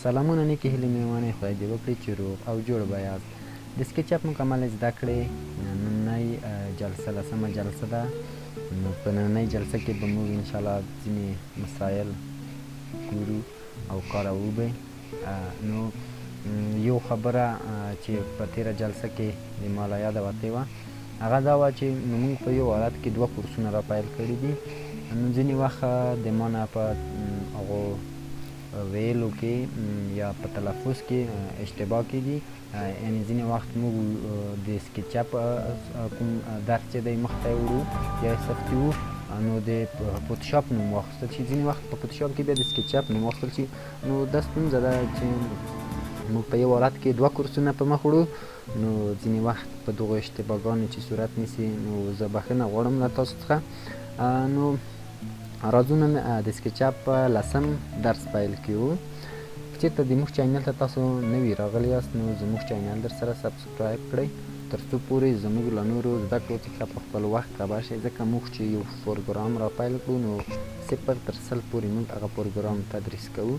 سلامونه نیکې هیلې مې ومنئ خدای دې وکړي چې روغ او جوړ به یاست د سکیچ اپ مکمل زده کړې نننۍ جلسه 10مه جلسه ده نو په نننۍ جلسه کې به موږ انشاءالله ځینې مسایل ګورو او کاروو به نو یو خبره چې په تېره جلسه کې د ما له یاده وتې وه هغه دا وه چې موږ په یو حالت کې 2 کورسونه را پیل کړي دي نو ځینې وخت د ما نه په هغو ویلو کې یا په تلفظ کې اشتباه کېږي یعنې ځینې وخت موږ د سکیچ اپ کوم درس چې دی مخته یې وړو یا یې سختي وو نو د فوتوشاپ نوم واخیستل شي ځینې وخت په فوتوشاپ کې بیا د سکیچ اپ نوم واخیستل شي نو دا ستونزه ده چې موږ په یو حالت کې 2 کورسونه په مخ وړو نو ځینې وخت په دغو اشتباهګانو چې صورت نیسي نو زه بخښنه غواړم له تاسو څخه نو راځو نن د سکیچ اپ 10م درس پیل کړو که چېرته د موږ چینل ته تاسو نوي راغلي یاست نو زموږ چینل در سره سبسکرایب کړئ تر څو پورې زموږ له نورو زده کړو څخه په خپل وخت خبر شئ ځکه موږ چې یو پروګرام را پیل کړو نو 0 تر 100 پورې موږ هغه پروګرام تدریس کوو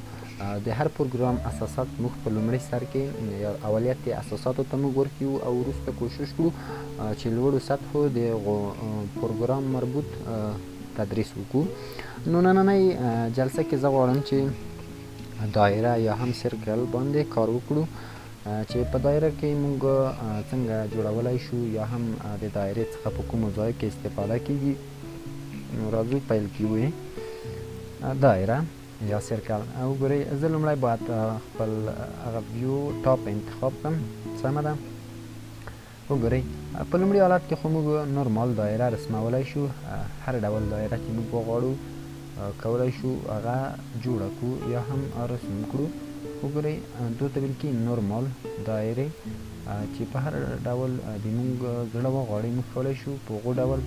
د هر پروګرام اساسات موږ په لومړي سر کې اولیت یې اساساتو ته موږ ورکوو او وروسته کوشش کړو چې لوړو سطحو د پروګرام مربوط تدریس وکړو نو نننۍ جلسه کې زه غواړم چې دایره یا هم سرکل باندې کار وکړو چې په دایره کې موږ څنګه جوړولی شو یا هم د دایرې څخه په کومو ځایو کې استفاده کیږي نو راځو پیل کړو دایره یا سرکل وګورئ زه لومړی باید خپل هغه ویو ټاپ انتخاب کړم سمه ده وګورئ په لومړي حالت کې خو موږ نورمال دایره رسمولی شو هر ډول دایره چې موږ وغواړو کولی شو هغه جوړه کړو یا هم رسم کړو وګورئ دو ته ویل کېږي نورمال دایرې چې په هر ډول د موږ زړه وغواړي موږ کولی شو په هغو ډول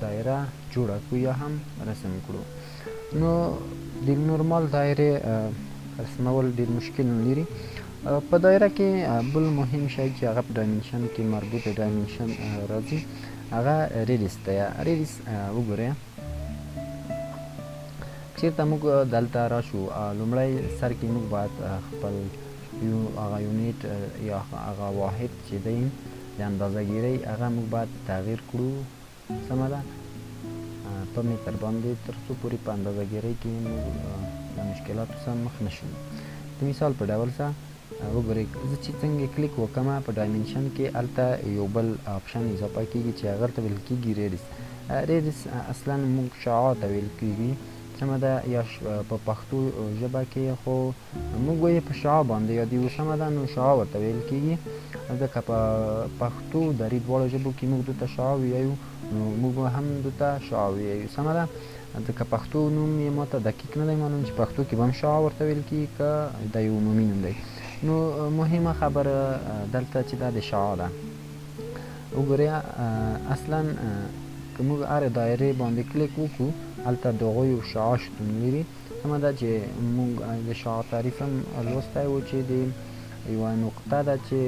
دایره جوړه کړو یا هم رسم کړو نو د نورمال دایرې رسمول ډېر مشکل نه لري په دایره کې بل مهم شی چې هغه په ډایمنشن کې مربوط ډایمنشن راځي هغه ریډیس دی ریډیس وګورئ چېرته موږ دلته راشو لومړی سر کې موږ باید خپل هغه یونیټ یا هغه واحد چې دی د اندازهګیرۍ هغه موږ باید تغییر کړو سمه ده په متر باندې تر څو پورې په اندازهګیرۍ کې موږ د مشکلاتو سره مخ نه شو د مثال په ډول سره وګورئ زه چې څنګه کلیک وکړم په ډایمنشن کې هلته یو بل آپشن اضافه کېږي چې هغه ته ویل کېږي ریډیس ریډیس اصلا موږ شعاع ته ویل کېږي سمه ده یا په پښتو ژبه کې خو موږ وایو په شعاع باندې یادوو سمه ده نو شعاع ورته ویل کېږي ځکه په پښتو دري دواړو ژبو کې موږ دوی ته شعاع وایو نو موږ هم دوی ته شعاع وایو سمه ده ځکه پښتو نوم یې ماته دقیق نه دی معلوم چې پښتو کې به هم شعاع ورته ویل کېږي که دا یو عمومي نوم دی نو مهمه خبره دلته چې دا د شعاع ده وګورئ اصلا که موږ هرې دایرې باندې کلیک وکړو هلته د هغوی یو شعاع شتون لري سمه ده چې موږ د شعاع تعریف هم لوستی و چې د یوه نقطه ده چې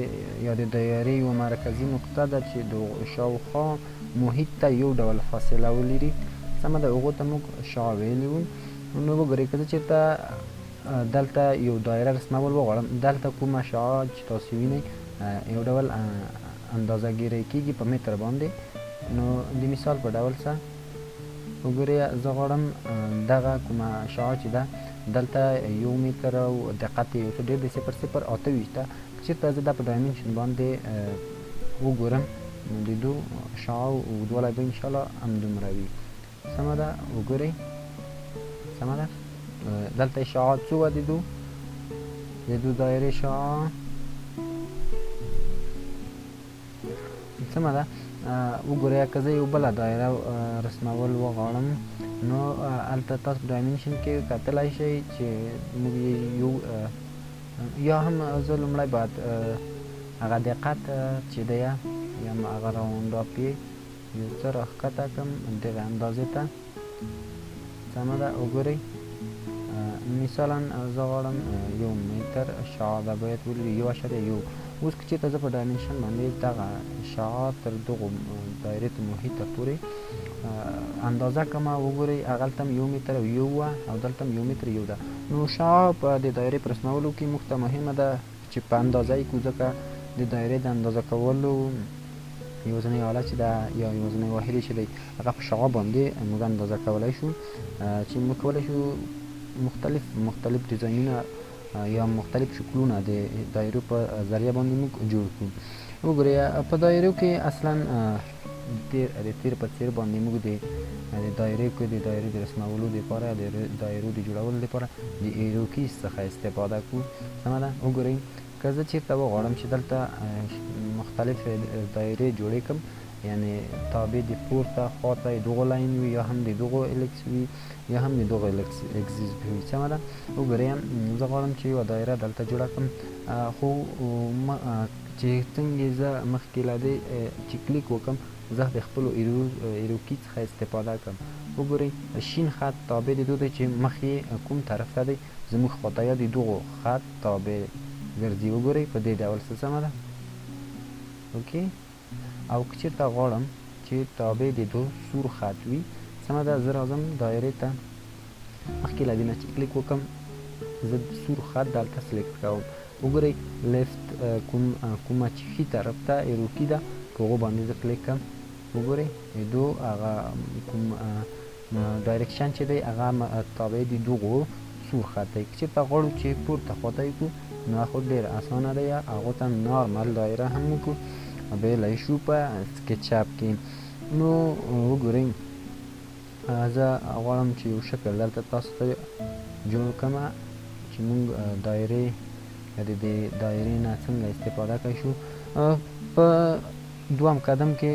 یا د دایرې یوه مرکزي نقطه ده چې د شاوخوا محیط ته یو ډول فاصله ولري سمه ده هغو ته موږ شعاع ویلي وو نو وګورئ که زه چېرته دلته یو دایره رسمول وغواړم دلته کومه شعاع چې تاسو وینئ یو ډول اندازهګیرۍ کېږي په متر باندې نو د مثال په ډول سره وګورئ زه غواړم دغه کومه شعاع چې ده دلته 1 متر او دقت یې یو څه ډېر دی 0.28 که چېرته زه دا په ډایمنشن باندې وګورم نو د دو شعاع اوږدوالی به انشاءالله همدومره وي سمه ده وګورئ سمه ده دلته شعاع څو وه د دو دایرې شعاع سمه ده وګورئ که زه یو بله دایره رسمول وغواړم نو هلته تاسو په ډایمنشن کې کتلی شئ چې موږ یو یا هم زه لومړی باید هغه دقت چې دی یا هغه راوند اپ یې یو څه راښکته کړم دغې اندازې ته سمه ده وګورئ مثلا زه غواړم 1 متر شعاع ده باید ولري 1.1 اوس که چېرته زه په ډایمنشن باندې دغه شعاع تر دغو دایرې محیطه پورې اندازه کړمه وګورئ هغلته هم 1 متر او 1 وه او دلته هم 1 متر 1 ده نو شعاع په د دایرې په رسمولو کې موږ ته مهمه ده چې په اندازه یې کړو، ځکه د دایرې د اندازه کولو یوازینی آله چې ده یا یوازینی واحد چې دی هغه په شعاع باندې موږ اندازه کولی شو، چې موږ کولی شو مختلف ډیزاینونه یا مختلف شکلونه د دایرو په ذریعه باندې موږ جوړ کړو. وګورئ په دایرو کې اصلا د تیر په څیر باندې موږ د دایرې کې د دایرې د رسمولو لپاره د دایرو د جوړولو لپاره د ایروکیز څخه استفاده کوو. سمه ده. وګورئ که زه چېرته وغواړم چې دلته مختلف دایرې جوړې کړم، یعنی تابع د پورته خواته دغو لاین وي یا هم د دغو الکس وي یا هم د دغو اکسیز وي. سمه ده. وګورئ زه غواړم چې یوه دایره دلته جوړه کړم، خو چې څنګه زه مخکې له دې چې کلیک وکړم زه د خپلو ایروکي څخه استفاده کړم. وګورئ شین خط تابع د دو دی چې مخ یې کوم طرف ته دی، زموږ خواته یا د دغو خط تابع ګرځي. وګورئ په دې ډول څه. سمه ده. اوکې. او که چېرته غواړم چې تابع د دو سور خط وي، سمه ده، زه راځم دایرې ته، مخکې له دې نه چې کلیک وکړم زه سور خط دلته سلیکټ کوم. وګورئ لیفت کومه چې ښي طرف ته ایروکي ده په هغو باندې زه کلیک کړم. وګورئ دو هغه کوم ډایرکشن چې دی هغه تابع د دغو سور خط دی. که چېرته غواړو چې پورته خواته یې کړو نو خو ډېر اسانه دی، هغو ته نارمل دایره هم وکړو ویلی شو په سکیچپ کې. نو وګورئ زه غواړم چې یو شکل دلته تاسو ته جوړ کړم چې موږ دایرې د دې دایرې نه څنګه استفاده کولی شو. په دوهم قدم کې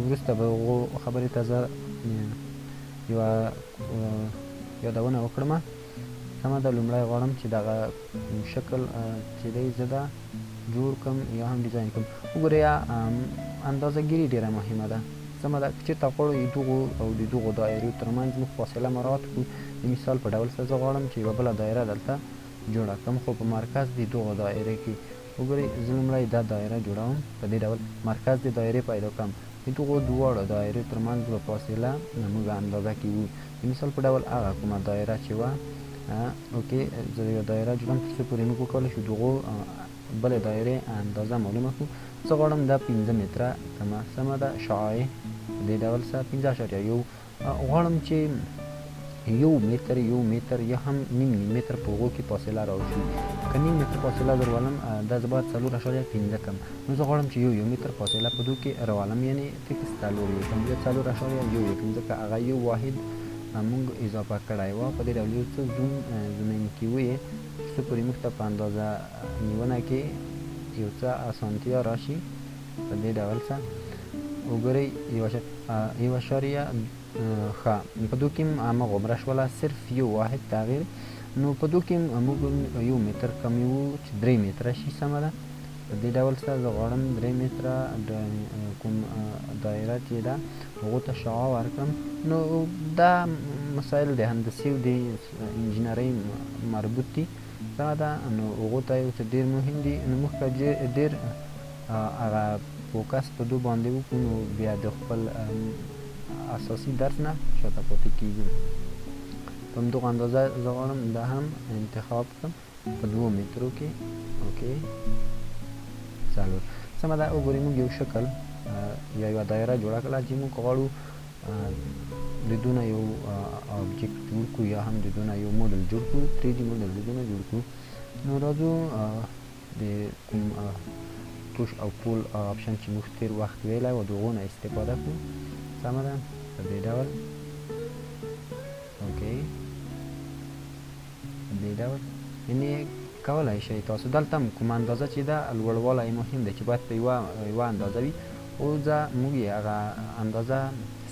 وروسته به هغو خبرې ته زه یوه یادونه وکړم. سمه ده. لومړی غواړم چې دغه شکل چې دی زه ده جوړ کړم یا هم ډیزاین کړم. وګورئ اندازه ګیري ډېره مهمه ده. سمه ده. که چېرته غواړو دغو او د دغو دایرو ترمنځ موږ فاصله مراعات کړو، د مثال په ډول زه غواړم چې یوه بله دایره دلته جوړه کړم خو په مرکز د دغو دایرې کې. وګورئ زه لومړی دا دایره جوړوم، په دې ډول مرکز د دایرې پیدا کړم. د دغو دواړو دایرې ترمنځ به فاصله موږ اندازه کوو. د مثال په ډول هغه کومه دایره چې وه اوکې زه یوه دایره جوړوم تر څو پورې موږ وکولی شو دغو بلې دایرې اندازه معلومه کړو. زه غواړم دا 5 متره کمه. سمه ده. شعاع په دې ډول څه 5.1 غواړم چې 1 متر یا هم نیم متر په هغو کې فاصله راوشي. که نیم متر فاصله درولم دا زه باید 4.5 کړم. نو زه غواړم چې 1 متر فاصله په دو کې راولم، یعنی فکس 4 کړم. بیا 4.1 ځکه هغه یو واحد موږ اضافه کړی وه. په دې ډول یو څه زومین کوو یې تر څو پورې موږ ته په اندازه نیونه کې یو څه اسانتیا راشي. په دې ډول څه وګورئ 1.2 ښه په دو کې هماغومره شوله، صرف یو واحد تغییر. نو په دو کې موږ 1 متر کمی وو چې 3 متره شي. سمه ده. په دې ډول څه زه غواړم 3 متره کوم دایره چې ده هغو ته شعاع ورکړم. نو دا مسایل د هندسي او د انجینرۍ مربوط دي. سمه ده. نو هغو ته یو څه ډېر مهم دي. نو موږ که ډېر هغه فوکس په دو باندې وکړو نو بیا د خپل اساسي درس نه شاته پاتې کېږو. په همدغه اندازه زه غواړم دا هم انتخاب کړم په 2 مترو کې. اوکې 4. سمه ده. وګورئ موږ یو شکل یا یوه دایره جوړه کړله چې موږ غواړو د دونه یو آبجکټ جوړ کړو یا هم د دونه یو موډل جوړ کړو، 3D موډل د دونه جوړ کړو. نو راځو د کوم پوش او پول آپشن چې موږ تېر وخت ویلی و د هغو نه استفاده کړو. سمه ده. په دې ډول اوکې په دې ډول یعنې کولی شئ تاسو دلته کومه اندازه چې ده لوړوالی مهم دی چې باید په یوه اندازه وي. او موږ یې هغه اندازه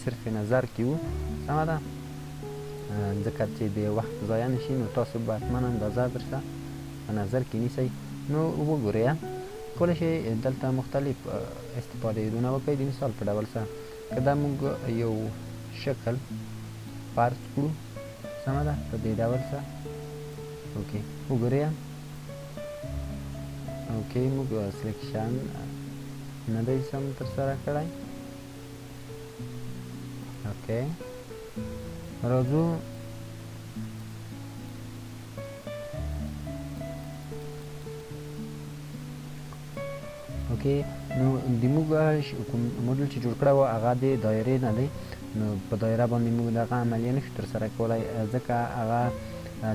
صرف نظر کې وو. سمه ده. ځکه چې د وخت ضایع نه شي نو تاسو به حتما اندازه درته په نظر کې نیسئ. نو وګورئ کولی شئ دلته مختلف استفادهونه وکړئ. د مثال په ډول څه که دا موږ یو شکل فرض کړو. سمه ده. په دې ډول څه اوکې وګورئ اوکې موږ سلیکشن نه دی سم ترسره کړی. اوکې راځو اوکې نو د موږ کوم موډل چې جوړ کړی و هغه د دایرې نه دی نو په دایره باندې موږ دغه عملیه نشو ترسره کولی ځکه هغه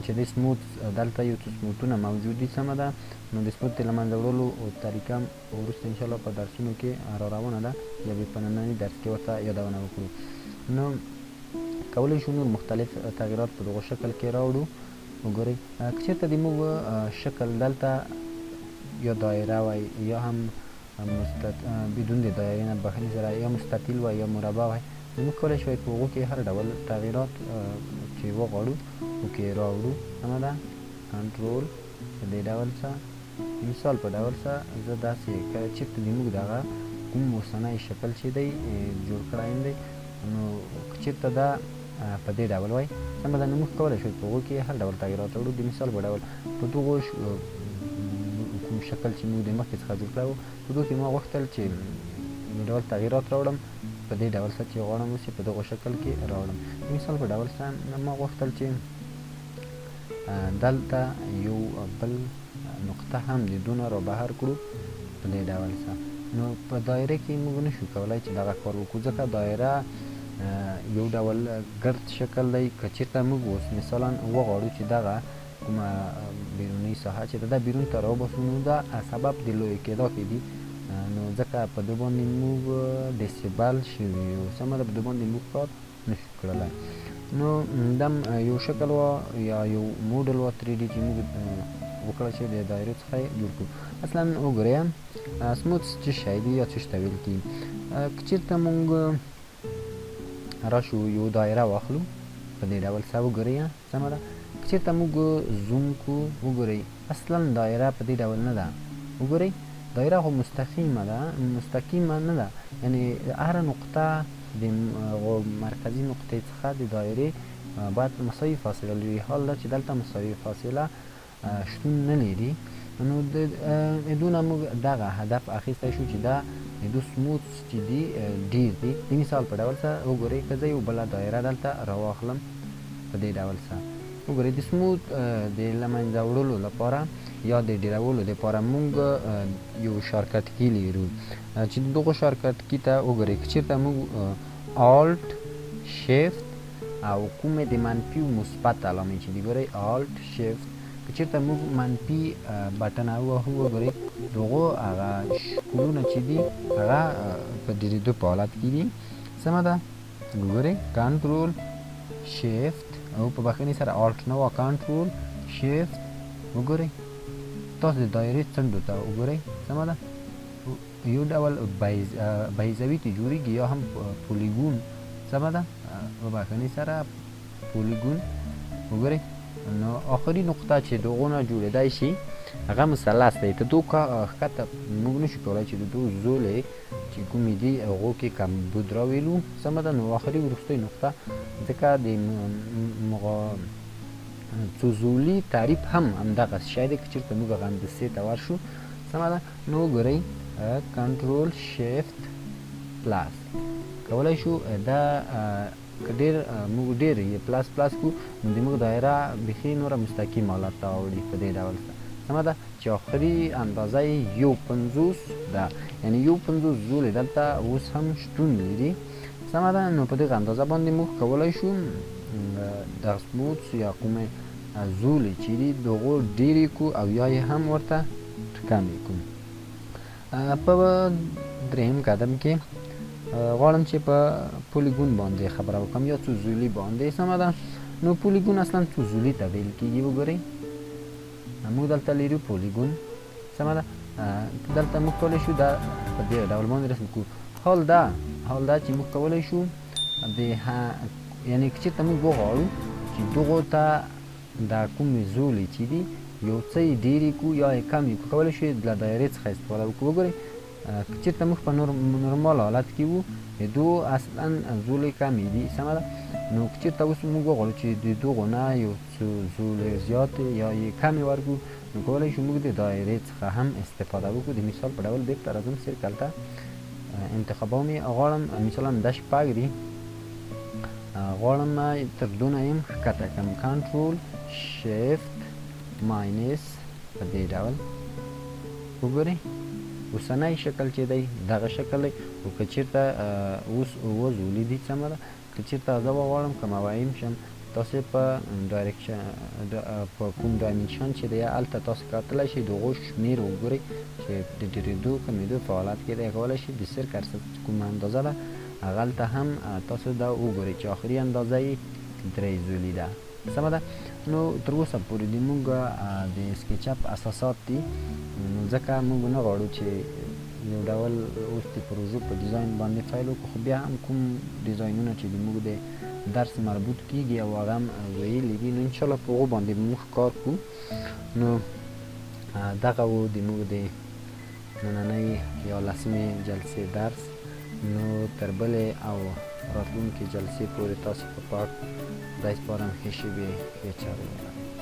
چې د سموت دلته یو څو سموتونه موجود دي سمه ده نو د سموت د له منځه وړلو طریقه وروسته انشاءالله په درسونو کې را روانه ده یا به په ننني درس کې ورته یادونه وکړو نو کولی شو نور مختلف تغییرات په دغه شکل کې راوړو وګورئ که چېرته د موږ شکل دلته یا دایره وای یا هم بدون د دایرې نه بخښنې سره یا مستطیل وای یا مربع وای نو موږ کولی شوی په هغو کې هر ډول تغییرات چې وغواړو وکې راوړو سمه ده کنټرول په دې ډول څه مثال په ډول څه زه داسې که چېرته د موږ دغه کوم اوسنی شکل چې دی جوړ کړی دی نو که چېرته دا په دې ډول وای سمه ده نو موږ کولی شو په هغو کې هر ډول تغییرات راوړو د مثال په ډول په دغو کوم شکل چې موږ د مخکې څخه جوړ کړی و په دغو کې ما غوښتل چې د ډول تغییرات راوړم په دې ډول څه چې غواړم اوس په دغو شکل کې راوړم د مثال په ډول څه ما غوښتل چې دلته یو بل نقطه هم د دونه را بهر کړو په دې ډول څه نو په دایره کې موږ نشو کولی چې دغه کار وکړو ځکه دایره یو ډول ګرد شکل دی که چېرته موږ اوس مثلا وغواړو چې دغه کومه بیروني ساحه چې ده بیرون ته راوباسو نو دا سبب د لوی کېدا کې دي نو ځکه په دې باندې موږ ډیسیبل شوي یو سمه ده په دې باندې موږ کار نشو کړلی نو دم یو شکل و یا یو موډل و 3D چې موږ وکړه چې د دایرې څخه یې جوړ کړو اصلا وګورئ سموت څه شی دی یا څه ته ویل کېږي که چېرته موږ راشو یو دایره واخلو په دې ډول څه وګورئ سمه ده که چېرته موږ زوم کړو وګورئ اصلا دایره په دې ډول نه ده وګورئ دایره خو مستقیمه ده مستقیمه نه ده یعنې هره نقطه د مرکزي نقطې څخه د دایرې باید مساوي فاصله لري حال دا چې دلته مساوي فاصله شتون نه لري نو دونه موږ دغه هدف اخیستی شو چې دا د دو سموت چې دي ډېر دي د مثال په ډول څه وګورئ که زه یو بله دایره دلته راواخلم په دې ډول څه وګورئ د سموت د له منځه وړلو لپاره یا د ډیرولو لپاره موږ یو شارکټ کی لرو چې دغه شارکټ کی ته وګورئ که چېرته موږ آلټ شیفت او کومې د منفي او مثبت علامې چې دي ګورئ آلټ شیفت که چېرته موږ منفي بټن ووهو وګورئ دغو هغه شکلونه چې دي هغه په ډېرېدو په حالت کې دي سمه ده وګورئ کنټرول شیفت او په بخښنې سره آلټ نه وه کنټرول شیفت وګورئ تاسو د دایرې څنډو ته وګورئ سمه ده یو ډول بیضوي ته جوړېږي یا هم پولیګون سمه ده په بخښنې سره پولیګون وګورئ نو آخري نقطه چې دغو نه جوړېدی شي هغه مثلث دی ته دو ښکته موږ نشو کولی چې د دو زولې چې کومې دي هغو کې کمبود راویلو سمه ده نو آخري وروستۍ نقطه ځکه د څوزولي تعریف هم همدغه شی دی که چېرته موږ هغه هندسې ته ورشو سمه ده نو وګورئ کنټرول شیفت پلاس کولی شو دا که ډېر موږ ډېر یې پلاس پلاس کړو نو د موږ دایره بیخي نوره مستقیم حالت ته راوړي په دې ډول سمه ده چې آخري اندازه یې 1.50 ده یعنې 1.50 زولې دلته اوس هم شتون لري سمه ده نو په دغه اندازه باندې موږ کولی شو دغه سموت یا کومې زولې چې دي دغو ډېرې کړو او یا یې هم ورته کمې کړو په درېیم قدم کې غواړم چې په پولیګون باندې خبره وکړم یا څو زولي باندې سمه ده نو پولیګون اصلا څو زولي ته ویل کېږي وګورئ موږ دلته لرو پولیګون سمه ده دلته موږ کولی شو دا په دې ډول باندې رسم کړو حال دا چې موږ کولی شو د یعنې که چېرته موږ وغواړو چې دغو ته دا کومې زولې چې دي یو څه یې ډېرې کړو یا یې کم یې کړو کولی شو له دایرې څخه استفاده وکړو وګورئ که چېرته موږ په نورمال حالت کې وو د دو اصلا زولې کمې دي سمه ده نو که چېرته اوس موږ وغواړو چې د دغو نه یو څو زولې زیاتې یا یې کمې ورکړو نو کولی شو موږ د دایرې څخه هم استفاده وکړو د مثال په ډول بېرته راځم سرکل ته انتخابوم یې غواړم مثلا دا شپږ دي غواړم تر دونه یم ښکته کړم کنټرول شیفت ماینس په دې ډول وګورئ اوسنی شکل چې دی دغه شکل دی. خو که چېرته اوس اوس ولیدي سمه ده، که چېرته زه وغواړم که موایم شم تاسې په ډایرکشن په کوم ډایمنشن چې دی هلته تاسې کتلی شئ د هغو شمېر وګورئ چې د ډېرېدو کمېدو په حالت کې دی کولی شئ د سرک کومه اندازه ده هغلته هم تاسو دا وګورئ چې آخري اندازه یې 3 زولي ده. سمه ده. نو تر اوسه پورې د موږ د سکیچپ اساسات دي، نو ځکه موږ نه غواړو چې یو ډول اوس د پروژو په ډیزاین باندې فایل وکړو، خو بیا هم کوم ډیزاینونه چې د موږ د درس مربوط کیږي او هغه هم ویلي دي نو انشاءالله په هغو باندې موږ کار کوو. نو دغه و د موږ د نننۍ 11مې جلسې درس. نو تر بلې او راتلونکې جلسې پورې تاسې په پاک خدای سپارم ښې شېبې ښې چارې ولرئ.